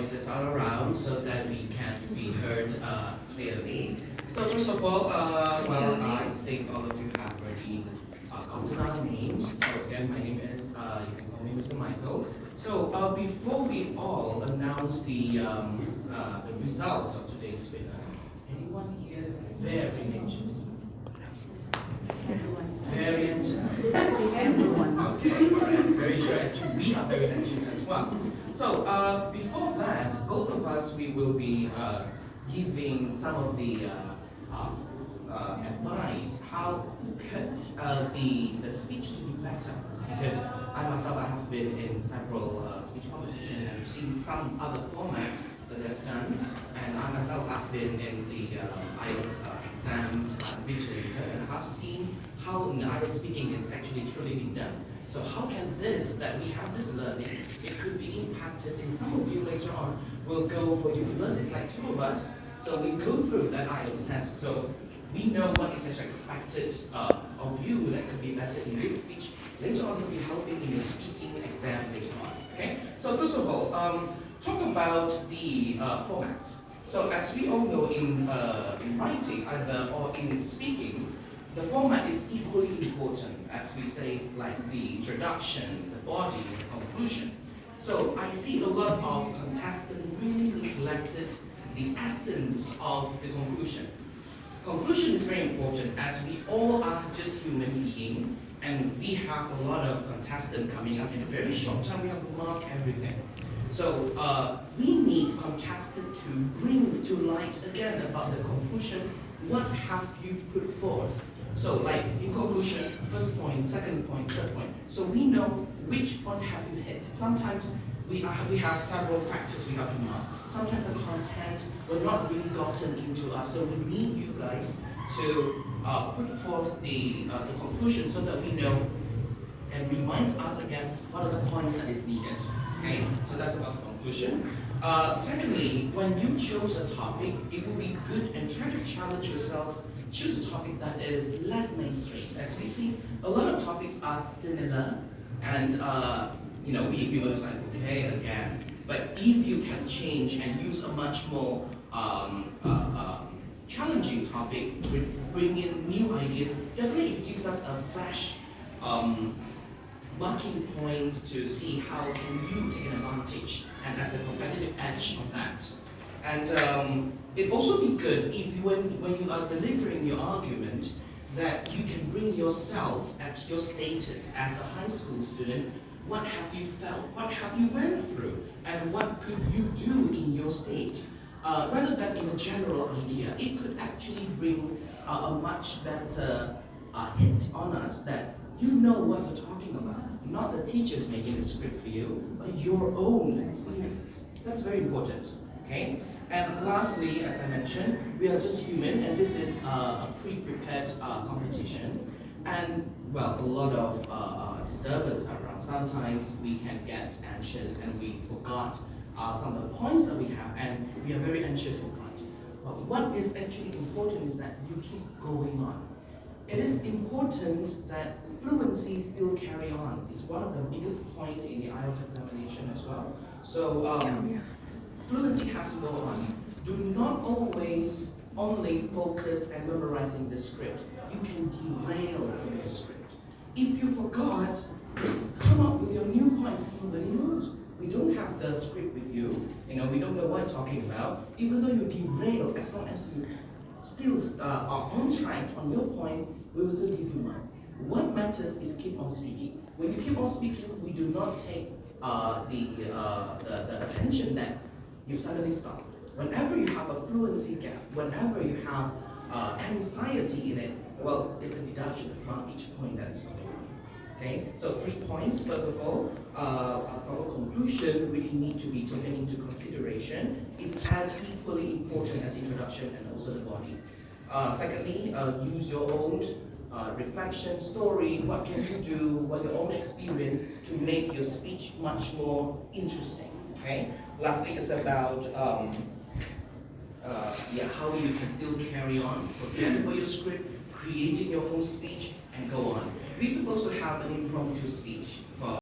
voices are around so that we can be heard clearly. So first of all, I think all of you have already gotten our names. So again, my name is, you can call me Mr. Michael. So before we all announce the results of today's winner, anyone here very anxious? Very anxious? Everyone. Okay, all right, I'm very sure actually we are very anxious as well. So before that, both of us, we will be giving some of the advice how could the speech to be better, because I myself I have been in several speech competitions and I've seen some other formats that they've done, and I myself have been in the IELTS exam vigilator, and I have seen how in IELTS speaking is actually truly being done. So how can this, that we have this learning, it could be impacted in some of you later on will go for universities like two of us, so we go through that IELTS test, so we know what is actually expected of you that could be better in this speech. Later on, it will be helping in your speaking exam later on. Okay. So first of all, talk about the format. So as we all know, in writing either or in speaking, the format is equally important. As we say, like the introduction, the body, the conclusion. So I see a lot of contestants really neglected the essence of the conclusion. Conclusion is very important as we all are just human beings and we have a lot of contestants coming up in a very short time. We have to mark everything. So we need contestants to bring to light again about the conclusion. What have you put forth? So like in conclusion, first point, second point, third point. So we know which point have you hit. Sometimes we have several factors we have to mark. Sometimes the content will not really gotten into us, so we need you guys to put forth the conclusion so that we know and remind us again what are the points that is needed. Okay, so that's about the conclusion. Secondly, when you choose a topic, it will be good and try to challenge yourself. Choose a topic that is less mainstream. As we see, a lot of topics are similar, and we humans like okay again. But if you can change and use a much more challenging topic, bring in new ideas, definitely it gives us a fresh marking points to see how can you take an advantage and as a competitive edge of that. And it also be good if you, when you are delivering your argument, that you can bring yourself at your status as a high school student. What have you felt? What have you went through? And what could you do in your state? Rather than in a general idea, it could actually bring a much better hit on us that you know what you're talking about. Not the teachers making a script for you, but your own experience. That's very important. Okay? And lastly, as I mentioned, we are just human, and this is a pre-prepared competition. And well, a lot of disturbance around. Sometimes we can get anxious and we forgot some of the points that we have, and we are very anxious in front. But what is actually important is that you keep going on. It is important that fluency still carry on. It's one of the biggest points in the IELTS examination as well. So fluency has to go on. Do not always only focus and memorizing the script. You can derail from your script. If you forgot, come up with your new points. Nobody knows. We don't have the script with you. We don't know what you're talking about. Even though you derail, as long as you still are on track on your point, we will still give you mark. What matters is keep on speaking. When you keep on speaking, we do not take the attention that you suddenly stop. Whenever you have a fluency gap, whenever you have anxiety in it, well, it's a deduction from each point that is going on. Okay, so 3 points. First of all, our conclusion really need to be taken into consideration. It's as equally important as introduction and also the body. Secondly, use your own reflection, story, what can you do, what your own experience to make your speech much more interesting. Okay. Lastly, it's about how you can still carry on, forget about your script, creating your own speech, and go on. We're supposed to have an impromptu speech for